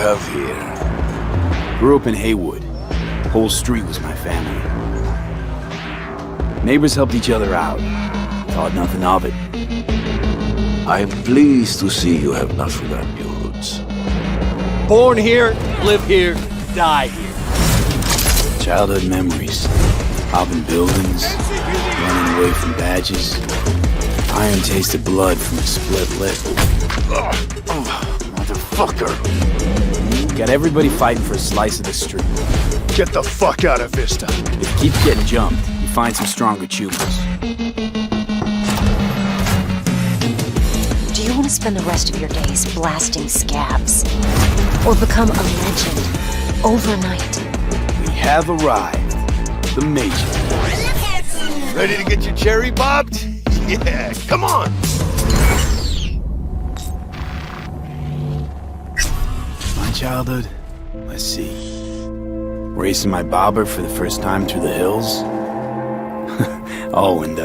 have here? Grew up in Haywood. Whole street was my family. Neighbors helped each other out. Thought nothing of it. I am pleased to see you have not forgotten your roots. Born here, live here, die here. Childhood memories. Hopping buildings, running away from badges. Iron taste of blood from a split lip. Motherfucker! Got everybody fighting for a slice of the street. Get the fuck out of Vista. If you keep getting jumped, you find some stronger choopers. Do you want to spend the rest of your days blasting scabs? Or become a legend overnight? We have arrived. The Major. Ready to get your cherry bobbed? Yeah, come on! My childhood? Let's see. Racing my bobber for the first time through the hills? Oh, and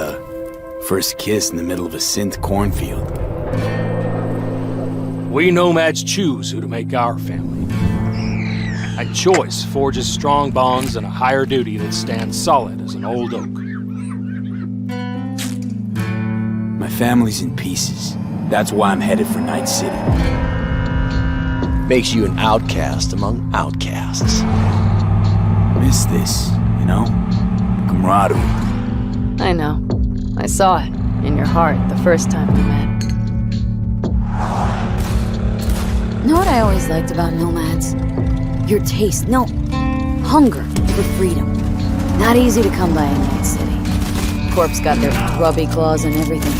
first kiss in the middle of a synth cornfield. We nomads choose who to make our family. And choice forges strong bonds and a higher duty that stands solid as an old oak. My family's in pieces. That's why I'm headed for Night City. Makes you an outcast among outcasts. Miss this, you know? Camaraderie. I know. I saw it in your heart the first time we met. Know what I always liked about nomads? Your taste, no, hunger for freedom. Not easy to come by in Night City. Corp's got their grubby claws and everything.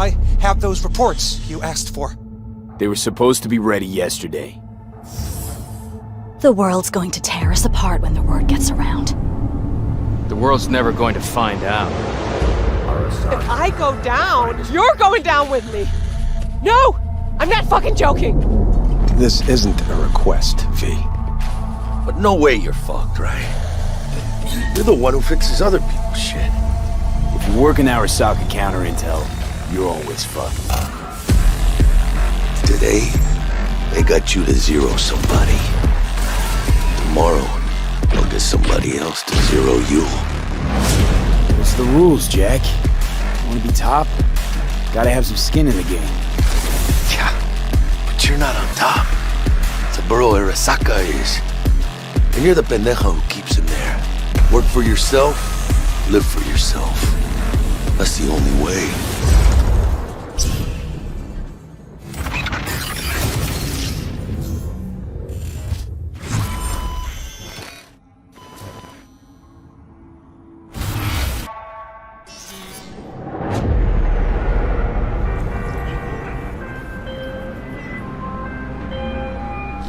I have those reports you asked for. They were supposed to be ready yesterday. The world's going to tear us apart when the word gets around. The world's never going to find out. If I go down, you're going down with me. No! I'm not fucking joking! This isn't a request, V. But no way you're fucked, right? You're the one who fixes other people's shit. If you work in Arasaka counter intel, you're always fucked. Today, they got you to zero somebody. Tomorrow, they'll get somebody else to zero you. What's the rules, Jack? Want to be top? Gotta have some skin in the game. Yeah, but you're not on top. Saburo Arasaka is. And you're the pendejo who keeps him there. Work for yourself, live for yourself. That's the only way.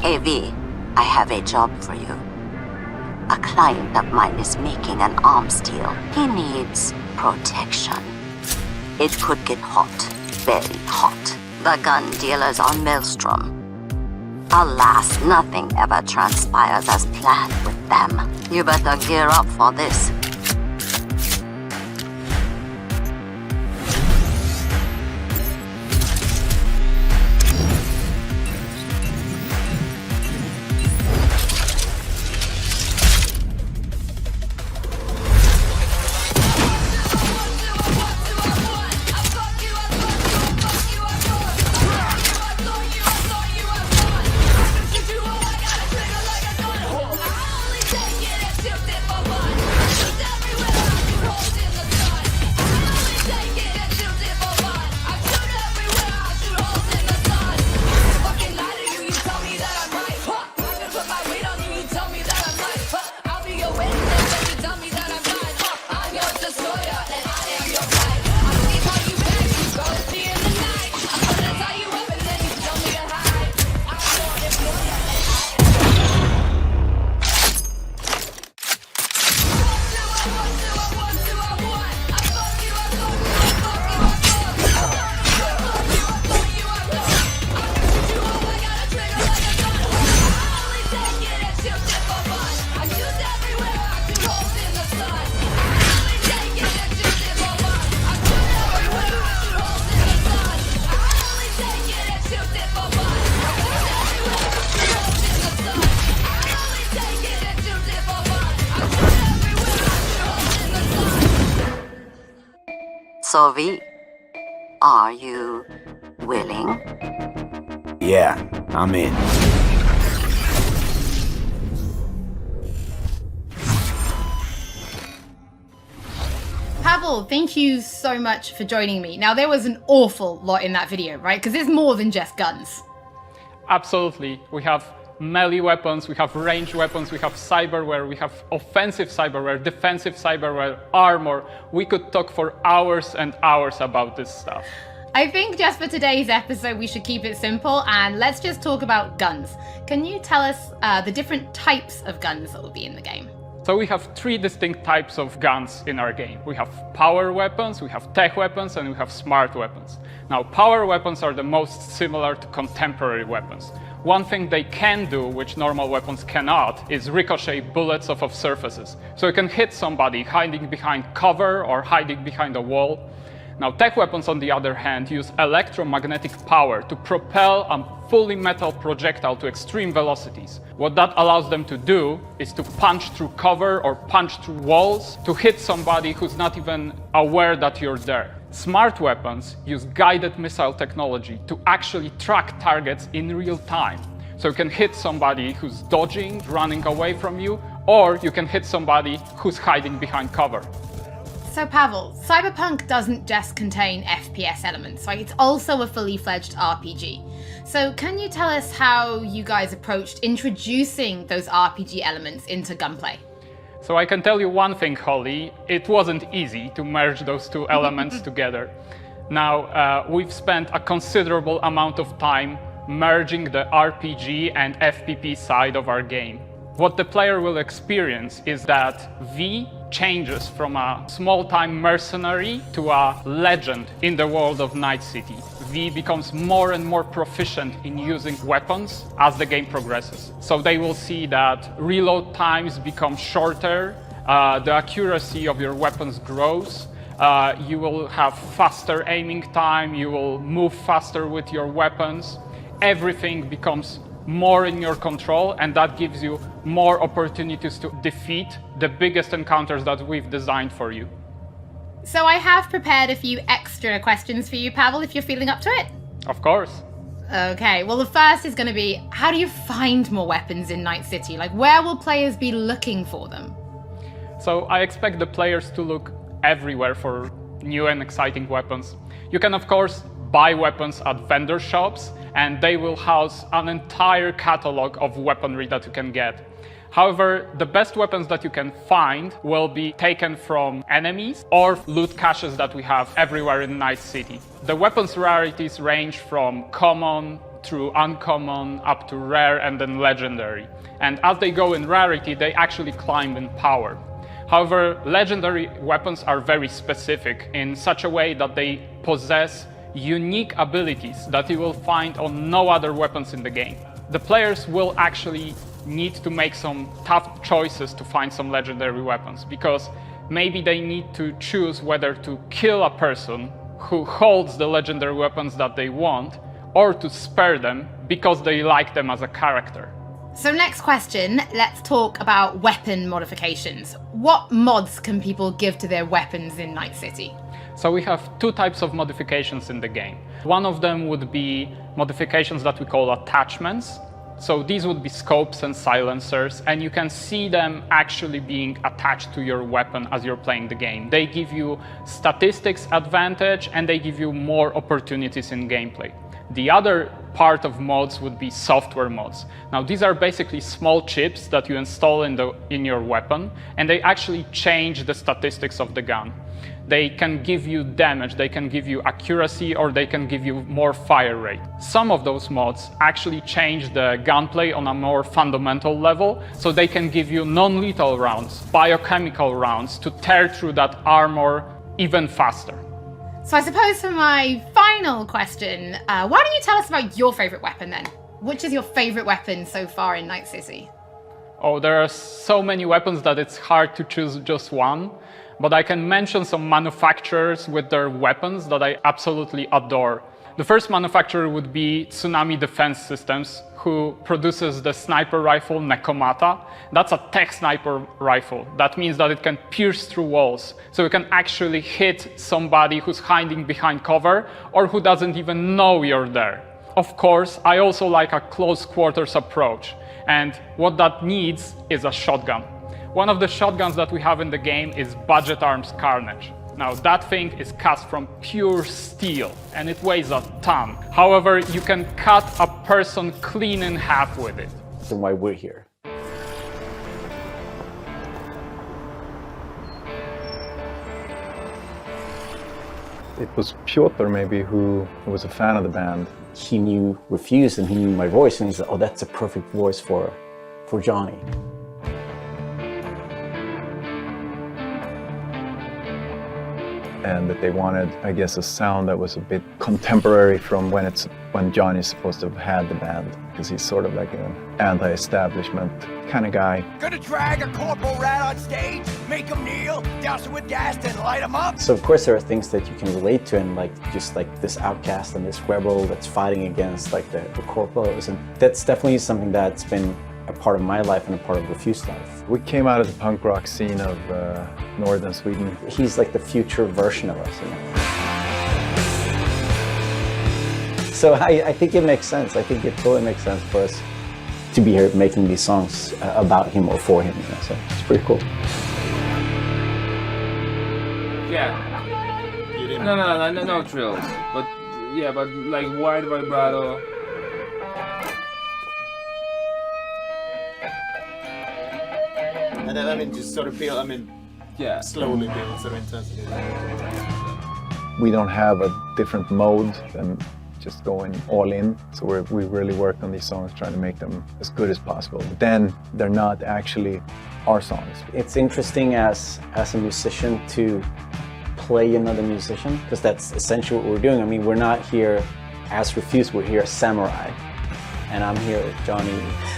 Hey V, I have a job for you. A client of mine is making an arms deal. He needs protection. It could get hot, very hot. The gun dealers on Maelstrom. Alas, nothing ever transpires as planned with them. You better gear up for this. So V, are you willing? Yeah, I'm in. Pavel, thank you so much for joining me. Now, there was an awful lot in that video, right? Because it's more than just guns. Absolutely. We have melee weapons, we have ranged weapons, we have cyberware, we have offensive cyberware, defensive cyberware, armor. We could talk for hours and hours about this stuff. I think just for today's episode, we should keep it simple and let's just talk about guns. Can you tell us the different types of guns that will be in the game? So we have three distinct types of guns in our game. We have power weapons, we have tech weapons, and we have smart weapons. Now, power weapons are the most similar to contemporary weapons. One thing they can do, which normal weapons cannot, is ricochet bullets off of surfaces. So you can hit somebody hiding behind cover or hiding behind a wall. Now, tech weapons, on the other hand, use electromagnetic power to propel a fully metal projectile to extreme velocities. What that allows them to do is to punch through cover or punch through walls to hit somebody who's not even aware that you're there. Smart weapons use guided missile technology to actually track targets in real time. So you can hit somebody who's dodging, running away from you, or you can hit somebody who's hiding behind cover. So Pavel, Cyberpunk doesn't just contain FPS elements, right? It's also a fully fledged RPG. So can you tell us how you guys approached introducing those RPG elements into gunplay? So I can tell you one thing, Holly, it wasn't easy to merge those two elements together. Now, we've spent a considerable amount of time merging the RPG and FPP side of our game. What the player will experience is that V changes from a small-time mercenary to a legend in the world of Night City. V becomes more and more proficient in using weapons as the game progresses. So they will see that reload times become shorter, the accuracy of your weapons grows, you will have faster aiming time, you will move faster with your weapons. Everything becomes more in your control, and that gives you more opportunities to defeat the biggest encounters that we've designed for you. So I have prepared a few extra questions for you, Pavel, if you're feeling up to it. Of course. Okay, well the first is going to be, how do you find more weapons in Night City? Like, where will players be looking for them? So I expect the players to look everywhere for new and exciting weapons. You can, of course, buy weapons at vendor shops, and they will house an entire catalog of weaponry that you can get. However, the best weapons that you can find will be taken from enemies or loot caches that we have everywhere in Night City. The weapons rarities range from common through uncommon up to rare and then legendary. And as they go in rarity, they actually climb in power. However, legendary weapons are very specific in such a way that they possess unique abilities that you will find on no other weapons in the game. The players will actually need to make some tough choices to find some legendary weapons, because maybe they need to choose whether to kill a person who holds the legendary weapons that they want, or to spare them because they like them as a character. So next question, let's talk about weapon modifications. What mods can people give to their weapons in Night City? So we have two types of modifications in the game. One of them would be modifications that we call attachments. So these would be scopes and silencers, and you can see them actually being attached to your weapon as you're playing the game. They give you statistics advantage, and they give you more opportunities in gameplay. The other part of mods would be software mods. Now, these are basically small chips that you install in your weapon, and they actually change the statistics of the gun. They can give you damage, they can give you accuracy, or they can give you more fire rate. Some of those mods actually change the gunplay on a more fundamental level, so they can give you non-lethal rounds, biochemical rounds, to tear through that armor even faster. So I suppose for my final question, why don't you tell us about your favorite weapon then? Which is your favorite weapon so far in Night City? Oh, there are so many weapons that it's hard to choose just one. But I can mention some manufacturers with their weapons that I absolutely adore. The first manufacturer would be Tsunami Defense Systems, who produces the sniper rifle Nekomata. That's a tech sniper rifle. That means that it can pierce through walls, so you can actually hit somebody who's hiding behind cover or who doesn't even know you're there. Of course, I also like a close quarters approach, and what that needs is a shotgun. One of the shotguns that we have in the game is Budget Arms Carnage. Now, that thing is cast from pure steel, and it weighs a ton. However, you can cut a person clean in half with it. That's why we're here. It was Piotr maybe who was a fan of the band. He knew Refuse and he knew my voice, and he said, oh, that's a perfect voice for Johnny. And that they wanted, I guess, a sound that was a bit contemporary from when Johnny's supposed to have had the band, because he's sort of like an anti-establishment kind of guy. Gonna drag a corporal rat on stage, make him kneel, douse him with gas, then light him up. So of course there are things that you can relate to, and like just like this outcast and this rebel that's fighting against like the corporals, and that's definitely something that's been a part of my life and a part of Refuse's life. We came out of the punk rock scene of northern Sweden. He's like the future version of us, you know? So I think it makes sense. I think it totally makes sense for us to be here making these songs about him or for him, you know? So it's pretty cool. Yeah. No trills. But yeah, but like wide vibrato. And then, I mean, just sort of build, yeah, slowly build sort of intensity. We don't have a different mode than just going all in. So we really worked on these songs, trying to make them as good as possible. But then they're not actually our songs. It's interesting as a musician to play another musician, because that's essentially what we're doing. I mean, we're not here as Refuse, we're here as Samurai. And I'm here with Johnny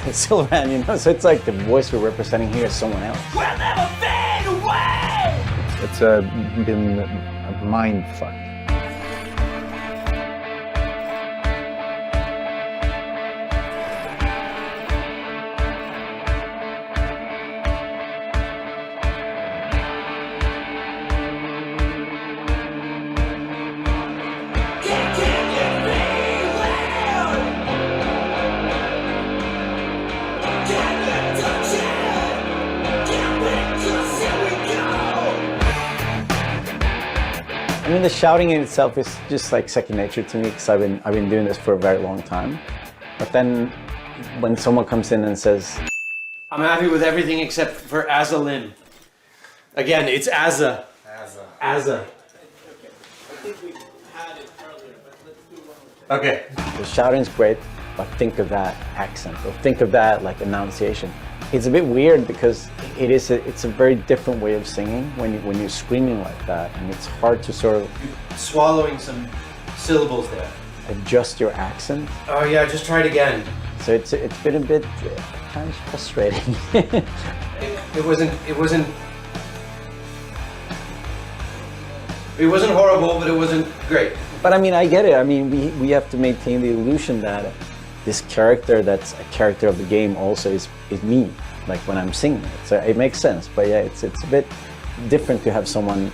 Silverhand, you know? So it's like the voice we're representing here is someone else. We'll never fade away! It's been a mind fuck. I mean, the shouting in itself is just like second nature to me, because I've been doing this for a very long time. But then when someone comes in and says, I'm happy with everything except for Azza Lim. Again, it's Azza. Azza. Okay. The shouting's great, but think of that accent, or think of that like enunciation. It's a bit weird because it's a very different way of singing when you're screaming like that, and it's hard to sort of swallowing some syllables there. Adjust your accent. Oh yeah, just try it again. So it's been a bit kind of frustrating. It wasn't horrible, but it wasn't great. But I mean, I get it. I mean, we have to maintain the illusion that this character that's a character of the game also is me, like when I'm singing it. So it makes sense. But yeah, it's a bit different to have someone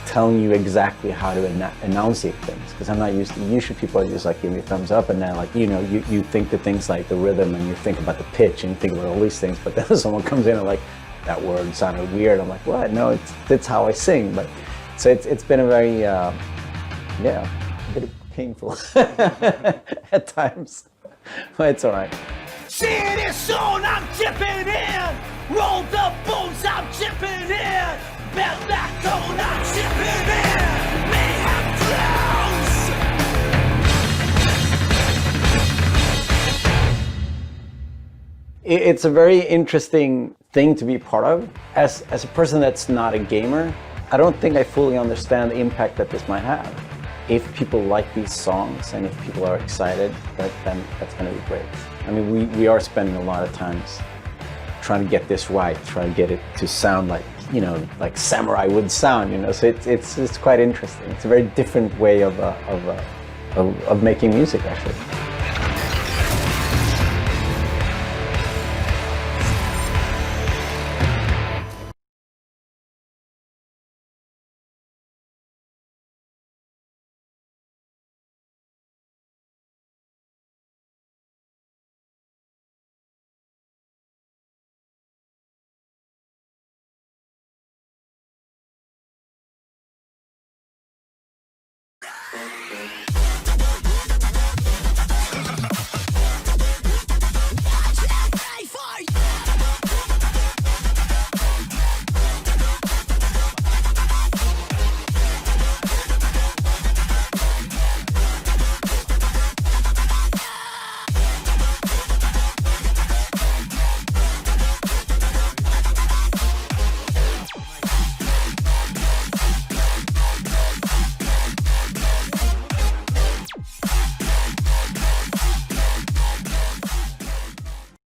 telling you exactly how to enunciate things, because I'm not used to, usually people just like give me a thumbs up, and then like, you know, you think the things like the rhythm, and you think about the pitch, and you think about all these things, but then someone comes in and like, that word sounded weird. I'm like, what? No, that's how I sing. But so it's been a very, yeah, a bit painful at times. But it's all right. See this soon, I'm chipping in. Roll the bones, I'm chipping in. Belt that cone, I'm chipping in. Mayhem close. It's a very interesting thing to be part of. As a person that's not a gamer, I don't think I fully understand the impact that this might have. If people like these songs and if people are excited, then that's going to be great. I mean, we are spending a lot of times trying to get this right, trying to get it to sound like, you know, like Samurai would sound, you know. So it's quite interesting. It's a very different way of of making music, actually.